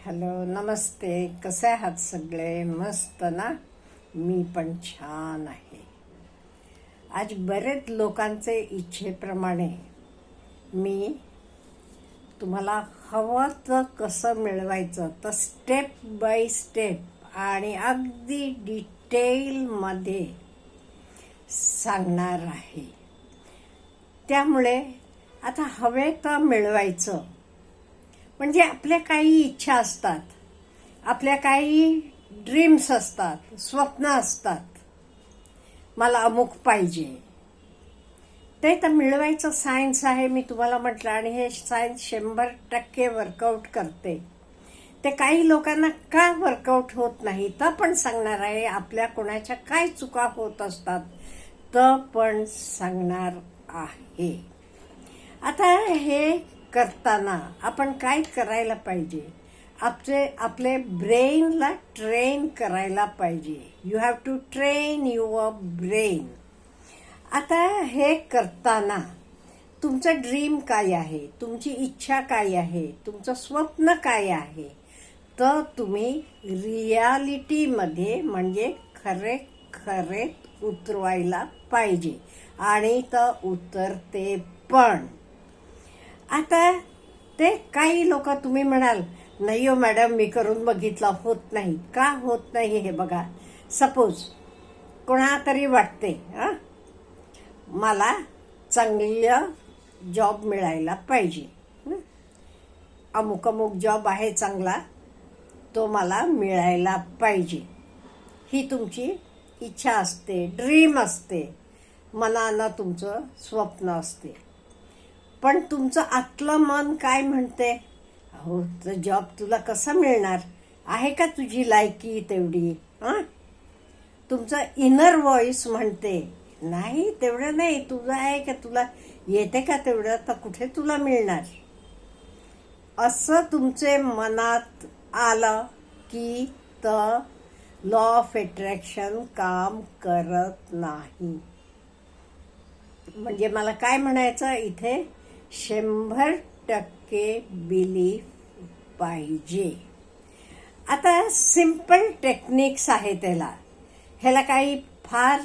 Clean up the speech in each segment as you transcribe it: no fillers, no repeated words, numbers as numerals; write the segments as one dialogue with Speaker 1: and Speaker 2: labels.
Speaker 1: Hello, नमस्ते. कसे आहात सगळे? मस्त ना? मी पण छान आहे. आज बरेच लोकांचे इच्छेप्रमाणे मी तुम्हाला हवं तर कसं मिळवायचं तर स्टेप बाय स्टेप आणि अगदी डिटेलमध्ये सांगणार आहे. त्यामुळे आता हवे तर मिळवायचं म्हणजे आपल्या काही इच्छा असतात, आपल्या काही ड्रीम्स असतात, स्वप्न असतात. मला अमुक पाहिजे, ते तर मिळवायचं सायन्स आहे. मी तुम्हाला म्हटलं आणि हे सायन्स 100% वर्कआउट करते. ते काही लोकांना का वर्कआउट होत नाही तर पण सांगणार आहे. आपल्या कोणाच्या काय चुका होत असतात तर पण सांगणार आहे. आता हे करताना आपण काय करायला पाहिजे? आपले ब्रेनला ट्रेन करायला पाहिजे. You have to train your brain. आता हे करताना तुमचं ड्रीम काय आहे, तुमची इच्छा काय आहे, तुमचं स्वप्न काय आहे तर तुम्ही रियालिटीमध्ये म्हणजे खरे उतरवायला पाहिजे आणि तर उतरते पण. आता ते काही लोक तुम्ही म्हणाल नाही हो मॅडम, मी करून बघितलं, होत नाही. का होत नाही हे बघा. सपोज कोणा तरी वाटते मला चांगलं जॉब मिळायला पाहिजे, अमुक जॉब आहे चांगला, तो मला मिळायला पाहिजे. ही तुमची इच्छा असते, ड्रीम असते, मनानं तुमचं स्वप्न असते. पण तुमचं आतलं मन काय म्हणते? अहो, तर जॉब तुला कसा मिळणार? आहे का तुझी लायकी तेवढी? तुमचं इनर व्हॉइस म्हणते नाही, तेवढं नाही. तुझं आहे का, तुला येते का तेवढं, तर कुठे तुला मिळणार? असं तुमचे मनात आलं की तर लॉ ऑफ अट्रॅक्शन काम करत नाही. म्हणजे मला काय म्हणायचं इथे, 100% बिलीफ पाहिजे. आता सिंपल टेक्निक्स आहे ह्याला काही फार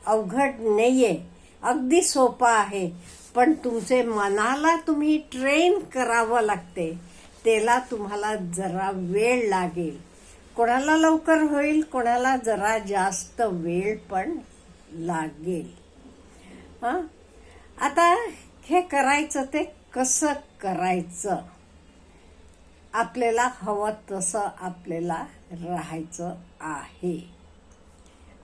Speaker 1: अवघड नाहीये, अगदी सोपं आहे. पण तुमचे मनाला तुम्ही ट्रेन करावं लागते. त्याला तुम्हाला जरा वेळ लागेल. कोणाला लवकर होईल, कोणाला जरा जास्त वेळ पण लागेल. आता हे करायचं ते कसं करायचं? आपल्याला हवं तसं आपल्याला राहायचं आहे.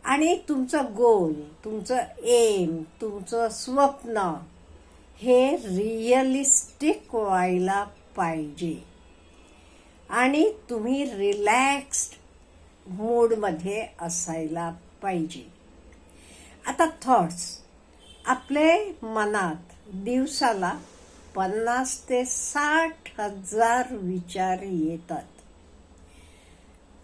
Speaker 1: आणि तुमचं गोल, तुमचं एम, तुमचं स्वप्न हे रिअलिस्टिक व्हायला पाहिजे. आणि तुम्ही रिलॅक्स्ड मूडमध्ये असायला पाहिजे. आता थॉट्स, आपले मनात दिवसाला 50 ते 60,000 विचार येतात.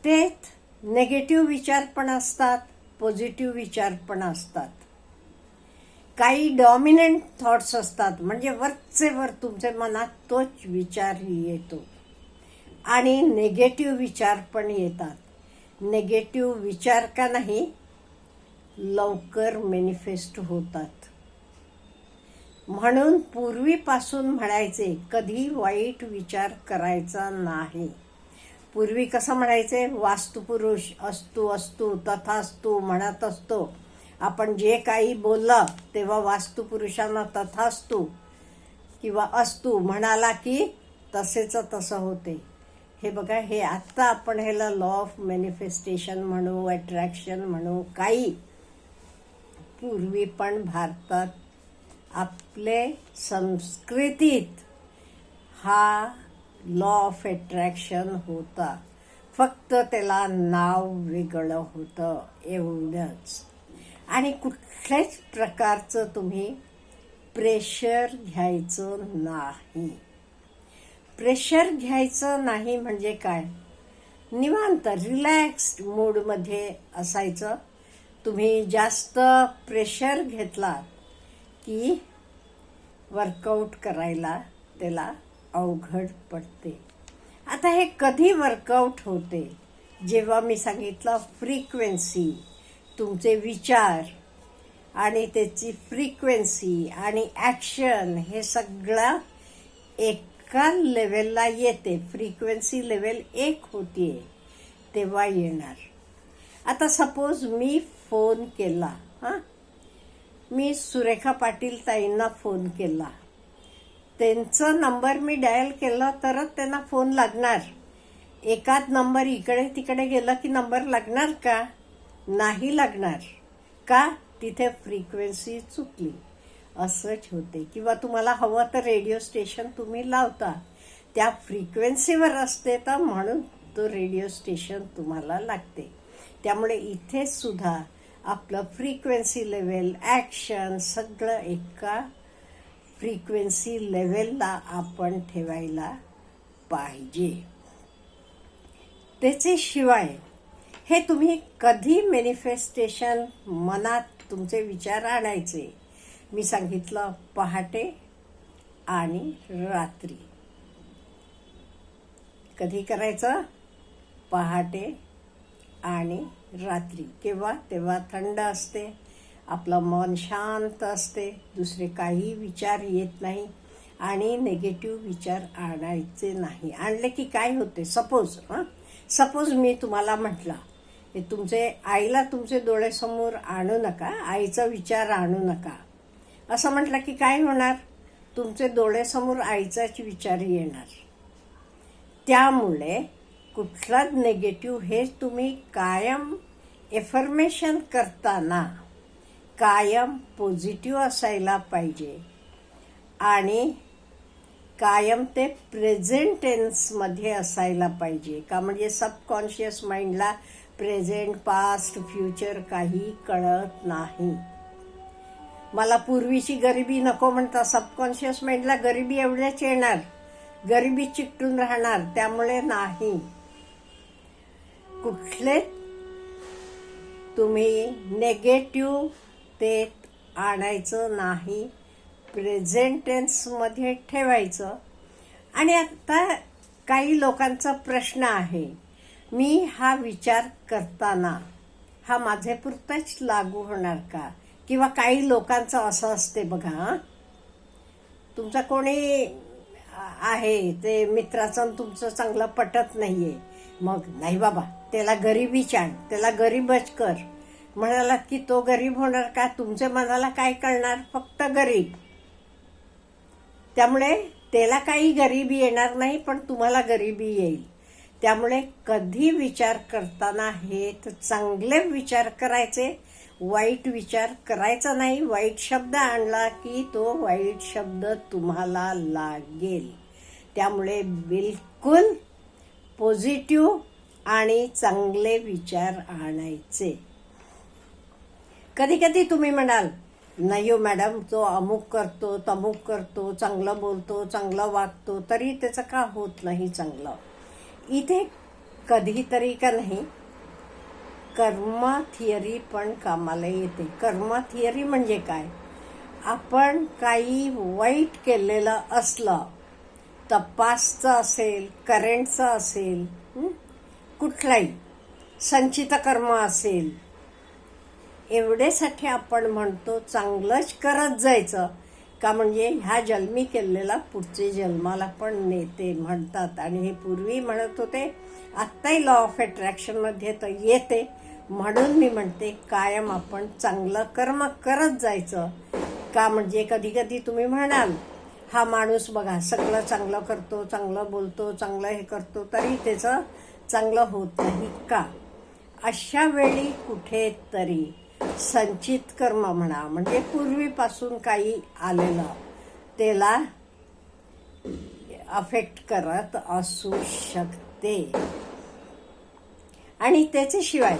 Speaker 1: तेच नेगेटिव्ह विचार पण असतात, पॉझिटिव्ह विचार पण असतात. काही डॉमिनंट थॉट्स असतात, म्हणजे वरचेवर तुमच्या मनात तोच विचार येतो. आणि नेगेटिव्ह विचार पण येतात. नेगेटिव्ह विचार का नाही लवकर मॅनिफेस्ट होतात. म्हणून पूर्वीपासून म्हणायचे कधी वाईट विचार करायचा नाही. पूर्वी कसं म्हणायचे, वास्तुपुरुष अस्तु अस्तु तथास्तु म्हणत असतो. आपण जे काही बोललं तेव्हा वास्तुपुरुषांना तथास्तु किंवा अस्तु म्हणाला की तसेच तसं होते. हे बघा, हे आत्ता आपण ह्याला लॉ ऑफ मॅनिफेस्टेशन म्हणू, अट्रॅक्शन म्हणू, काही पूर्वी पण भारतात आपले संस्कृतीत हा लॉ ऑफ अट्रॅक्शन होता. फक्त त्याला नाव वेगळं होतं एवढंच. आणि कुठल्याच प्रकारचं तुम्ही प्रेशर घ्यायचं नाही. प्रेशर घ्यायचं नाही म्हणजे काय, निवांत रिलॅक्स्ड मूडमध्ये असायचं. तुम्ही जास्त प्रेशर घेतला की वर्कआउट करायला त्याला अवघड पडते. आता हे कधी वर्कआउट होते? जेव्हा मी सांगितलं फ्रिक्वेन्सी, तुमचे विचार आणि त्याची फ्रिक्वेन्सी आणि ॲक्शन हे सगळं एका लेवलला येते, फ्रिक्वेन्सी लेवल एक होतीये तेव्हा येणार. आता सपोज मी फोन केला, मी सुरेखा पाटील ताईंना फोन केला, त्यांचा नंबर मी डायल केला तरच त्यांना फोन लागणार. एकाच नंबर इकडे तिकडे गेला की नंबर लागणार का? नाही लागणार. का? तिथे फ्रिक्वेन्सी चुकली. असंच होते. किंवा तुम्हाला हवं तर रेडिओ स्टेशन तुम्ही लावता, त्या फ्रिक्वेन्सीवर असते तर म्हणून तो रेडिओ स्टेशन तुम्हाला लागते. त्यामुळे इथे सुद्धा आपलं फ्रिक्वेन्सी लेवल, ॲक्शन सगळं एका फ्रिक्वेन्सी लेवलला आपण ठेवायला पाहिजे. त्याच्याशिवाय हे तुम्ही कधी मॅनिफेस्टेशन मनात तुमचे विचार आणायचे? मी सांगितलं पहाटे आणि रात्री. कधी करायचं? पहाटे आणि रात्री. केव्हा? तेव्हा थंड असते, आपलं मन शांत असते, दुसरे काही विचार येत नाही आणि नेगेटिव्ह विचार आणायचे नाही. आणले की काय होते? सपोज मी तुम्हाला म्हटलं की तुमचे आईला तुमचे डोळ्यासमोर आणू नका, आईचा विचार आणू नका, असं म्हटलं की काय होणार? तुमचे डोळ्यासमोर आईचाच विचार येणार. त्यामुळे कुठलाच नेगेटिव्ह हे तुम्ही कायम एफर्मेशन करताना कायम पॉझिटिव्ह असायला पाहिजे आणि कायम ते प्रेझेंट टेन्समध्ये असायला पाहिजे. का? म्हणजे सबकॉन्शियस माइंडला प्रेझेंट, पास्ट, फ्युचर काही कळत नाही. मला पूर्वीची गरिबी नको म्हणता, सबकॉन्शियस माइंडला गरिबी एवढ्याच येणार, गरिबी चिकटून राहणार. त्यामुळे नाही, कुठले तुम्ही नेगेटिव्ह ते आणायचं नाही, प्रेझेंट टेन्समध्ये ठेवायचं. आणि आता काही लोकांचा प्रश्न आहे, मी हा विचार करताना हा माझे पुरताच लागू होणार का? किंवा काही लोकांचं असं असते बघा, तुमचा कोणी आहे ते मित्राचं तुमचं चांगलं पटत नाहीये, मग नाही बाबा त्याला गरिबीच आण, त्याला गरीबच कर म्हणाला की तो गरीब होणार का? तुमच्या मनाला काय कळणार? फक्त गरीब. त्यामुळे त्याला काही गरिबी येणार नाही, पण तुम्हाला गरिबी येईल. त्यामुळे कधी विचार करताना हे तर चांगले विचार करायचे, वाईट विचार करायचा नाही. वाईट शब्द आणला की तो वाईट शब्द तुम्हाला लागेल. त्यामुळे बिलकुल पॉझिटिव्ह आणि चांगले विचार आणायचे. कधी कधी तुम्ही म्हणाल, नाही हो मॅडम, तो अमुक करतो, तमुक करतो, चांगलं बोलतो, चांगलं वागतो, तरी त्याचं का होत नाही चांगलं? इथे कधीतरी का नाही कर्म थिअरी पण कामाला येते. कर्म थिअरी म्हणजे काय? आपण काही वाईट केलेलं असलं, तपासचं असेल, करेंटचं असेल, कुठलाही संचित कर्म असेल, एवढ्यासाठी आपण म्हणतो चांगलंच करत जायचं. का? म्हणजे ह्या जन्मी केलेला पुढचे जन्माला पण नेते म्हणतात. आणि हे पूर्वी म्हणत होते, आत्ताही लॉ ऑफ अट्रॅक्शनमध्ये तर येते. म्हणून मी म्हणते कायम आपण चांगलं कर्म करत जायचं. का? म्हणजे कधी कधी तुम्ही म्हणाल, हा माणूस बघा सगळं चांगलं करतो, चांगलं बोलतो, चांगलं हे करतो, तरी त्याचं चांगलं होत नाही का? अशा वेळी कुठेतरी संचित कर्म म्हणा, म्हणजे पूर्वीपासून काही आलेलं त्याला अफेक्ट करत असू शकते. आणि त्याच्याशिवाय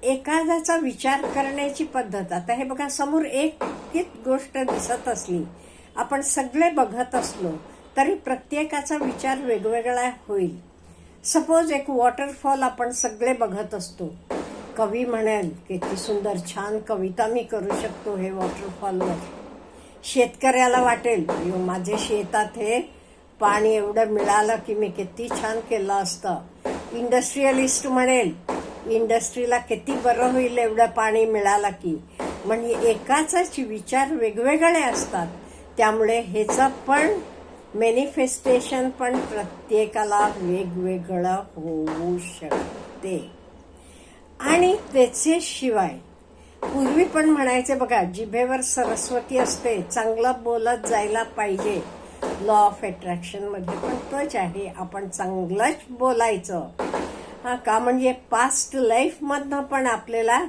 Speaker 1: एखाद्याचा विचार करण्याची पद्धत, आता हे बघा समोर एकच गोष्ट दिसत असली, आपण सगळे बघत असलो तरी प्रत्येकाचा विचार वेगवेगळा होईल. सपोज एक वॉटरफॉल आपण सगळे बघत असतो, कवी म्हणेल किती सुंदर छान कविता मी करू शकतो हे वॉटरफॉलवर. शेतकऱ्याला वाटेल माझे शेतात हे पाणी एवढं मिळालं की मी किती छान केलं असतं. इंडस्ट्रियलिस्ट म्हणेल इंडस्ट्रीला किती बरं होईल एवढं पाणी मिळालं की. म्हणजे एकाच विचार वेगवेगळे असतात. त्यामुळे ह्याचं पण मॅनिफेस्टेशन पण प्रत्येकाला वेगवेगळं होऊ शकते. आणि त्याच्याशिवाय पूर्वी पण म्हणायचे बघा, जिभेवर सरस्वती असते, चांगलं बोलत जायला पाहिजे. लॉ ऑफ अट्रॅक्शन मध्ये पण तोच आहे, आपण चांगलंच बोलायचं. का म्हणजे पास्ट लाईफ मधनं पण आपल्याला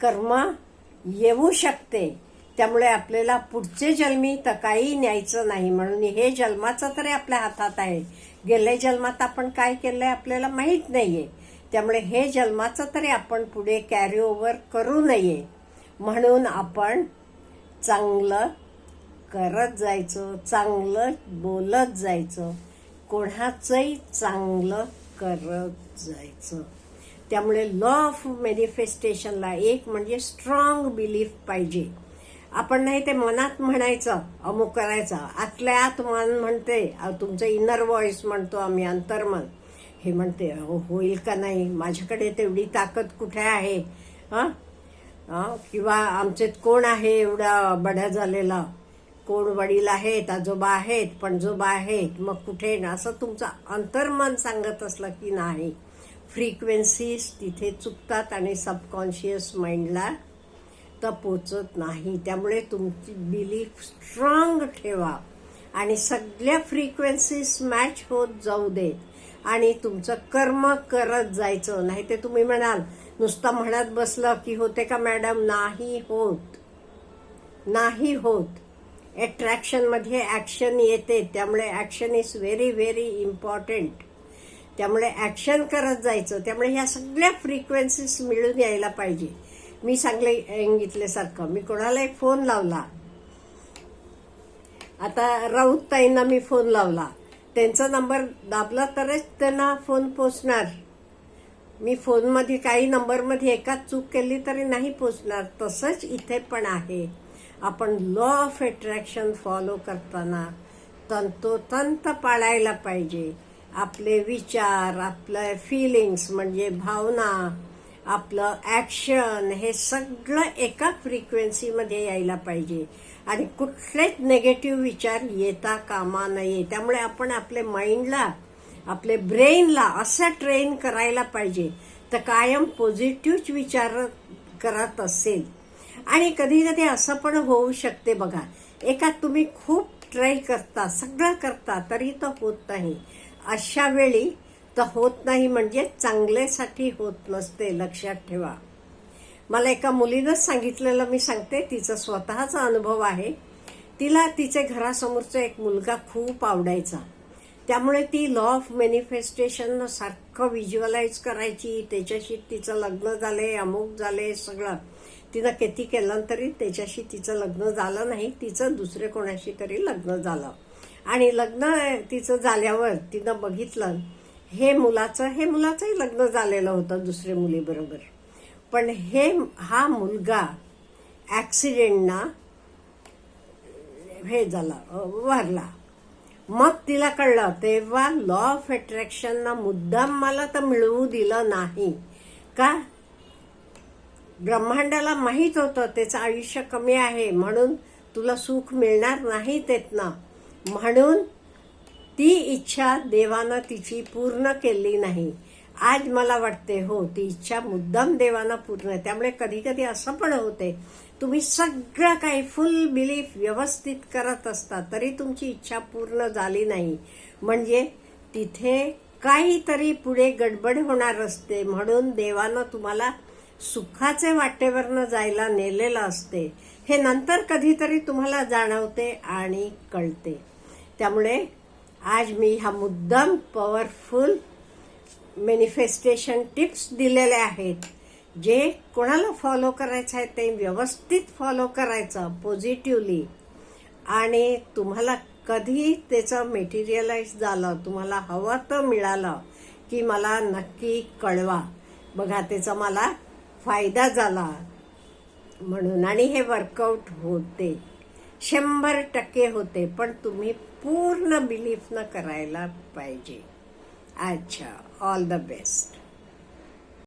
Speaker 1: कर्म येऊ शकते. त्यामुळे आपल्याला पुढचे जन्मी तर काही न्यायचं नाही. म्हणून हे जन्माचं तरी आपल्या हातात आहे. गेल्या जन्मात आपण काय केलंय आपल्याला माहीत नाहीये. त्यामुळे हे जन्माचं तरी आपण पुढे कॅरी ओव्हर करू नये. म्हणून आपण चांगलं करत जायचं, चांगलं बोलत जायचं, कोणाचंही चांगलं करत जायचं. त्यामुळे लॉ ऑफ मॅनिफेस्टेशनला एक म्हणजे स्ट्रॉंग बिलीफ पाहिजे. आपण नाही ते मनात म्हणायचं अमुक करायचं, आतल्या आत मन म्हणते, तुमचं इनर व्हॉइस म्हणतो आम्ही, अंतर्मन हे म्हणते होईल का नाही, माझ्याकडे तेवढी ताकद कुठे आहे, किंवा आमच्यात कोण आहे एवढा बड्या झालेला, कोण वडील आहेत, आजोबा आहेत, पणजोबा आहेत, मग कुठे ना, असं तुमचं अंतर्मन सांगत असलं की नाही, फ्रिक्वेन्सीज तिथे चुकतात आणि सबकॉन्शियस माइंडला तर पोचत नाही. त्यामुळे तुमची बिलीफ स्ट्रॉंग ठेवा आणि सगळ्या फ्रिक्वेन्सीज मॅच होत जाऊ दे आणि तुमचं कर्म करत जायचं. नाही ते तुम्ही म्हणाल नुसतं म्हणत बसलं की होते का मॅडम, नाही होत, नाही होत. अट्रॅक्शन मध्ये ऍक्शन येते. त्यामुळे action is very very important. त्यामुळे ऍक्शन करत जायचं. त्यामुळे ह्या सगळ्या फ्रिक्वेन्सीज मिळून यायला पाहिजे. मी सांगितल्यासारखं मी कोणालाही फोन लावला, आता राऊत ताईंना मी फोन लावला, त्यांचा नंबर दाबला तरच त्यांना फोन पोचणार. मी फोनमध्ये काही नंबरमध्ये एकाच चूक केली तरी नाही पोचणार. तसंच इथे पण आहे. आपण लॉ ऑफ अट्रॅक्शन फॉलो करताना तंतोतंत पाळायला पाहिजे. आपले विचार, आपले फिलिंग्स म्हणजे भावना, आपलं ऍक्शन हे सगळं एका फ्रिक्वेन्सीमध्ये यायला पाहिजे आणि कुठलेच नेगेटिव्ह विचार येता कामा नये. त्यामुळे आपण आपल्या माइंडला, आपले ब्रेनला असं ट्रेन करायला पाहिजे तर कायम पॉझिटिव्ह विचार करत असेल. आणि कधी कधी असं पण होऊ शकते बघा, एका तुम्ही खूप ट्राय करता, सगळं करता तरी तर होत नाही. अशा वेळी तर होत नाही म्हणजे चांगल्यासाठी होत नसते, लक्षात ठेवा. मला एका मुलीनंच सांगितलेलं मी सांगते, तिचा स्वतःचा अनुभव आहे. तिला तिचे घरासमोरचा एक मुलगा खूप आवडायचा. त्यामुळे ती लॉ ऑफ मॅनिफेस्टेशन सारखं व्हिज्युअलाइज करायची. त्याच्याशी तिचं लग्न झाले, अमुक झाले, सगळं तिनं किती केलं तरी त्याच्याशी तिचं लग्न झालं नाही. तिचं दुसरे कोणाशी तरी लग्न झालं आणि लग्न तिचं झाल्यावर तिनं बघितलं हे मुलाचंही लग्न झालेलं होतं दुसऱ्या मुलीबरोबर. पण हा मुलगा ऍक्सिडेंटना हे झाला, वारला. मग तिला कळलं, तेव्हा लॉ ऑफ अट्रॅक्शनना मुद्दाम मला तर मिळवू दिलं नाही का, ब्रह्मांडाला माहित होतं त्याचं आयुष्य कमी आहे म्हणून तुला सुख मिळणार नाही त्यातनं. म्हणून ती इच्छा देवानं तिची पूर्ण केली नाही. आज मला वाटते हो ती इच्छा मुद्दाम देवानं पूर्ण. त्यामुळे कधी कधी असं पण होते, तुम्ही सगळं काही फुल बिलीफ व्यवस्थित करत असता तरी तुमची इच्छा पूर्ण झाली नाही म्हणजे तिथे काहीतरी पुढे गडबड होणार असते. म्हणून देवानं तुम्हाला सुखाचे वाटेवरनं जायला नेलेलं असते. हे नंतर कधीतरी तुम्हाला जाणवते आणि कळते. त्यामुळे आज मी हा मुद्दाम पॉवरफुल मॅनिफेस्टेशन टिप्स दिलेले आहेत. जे कोणाला फॉलो करायचं आहे ते व्यवस्थित फॉलो करायचं पॉझिटिव्हली. आणि तुम्हाला कधी त्याचं मेटेरियलाइज झालं, तुम्हाला हवं तर मिळालं की मला नक्की कळवा. बघा त्याचा मला फायदा झाला म्हणून. आणि हे वर्कआउट होते, 100% होते. पण तुम्ही पूर्ण बिलीफनं करायला पाहिजे. अच्छा, ऑल द बेस्ट.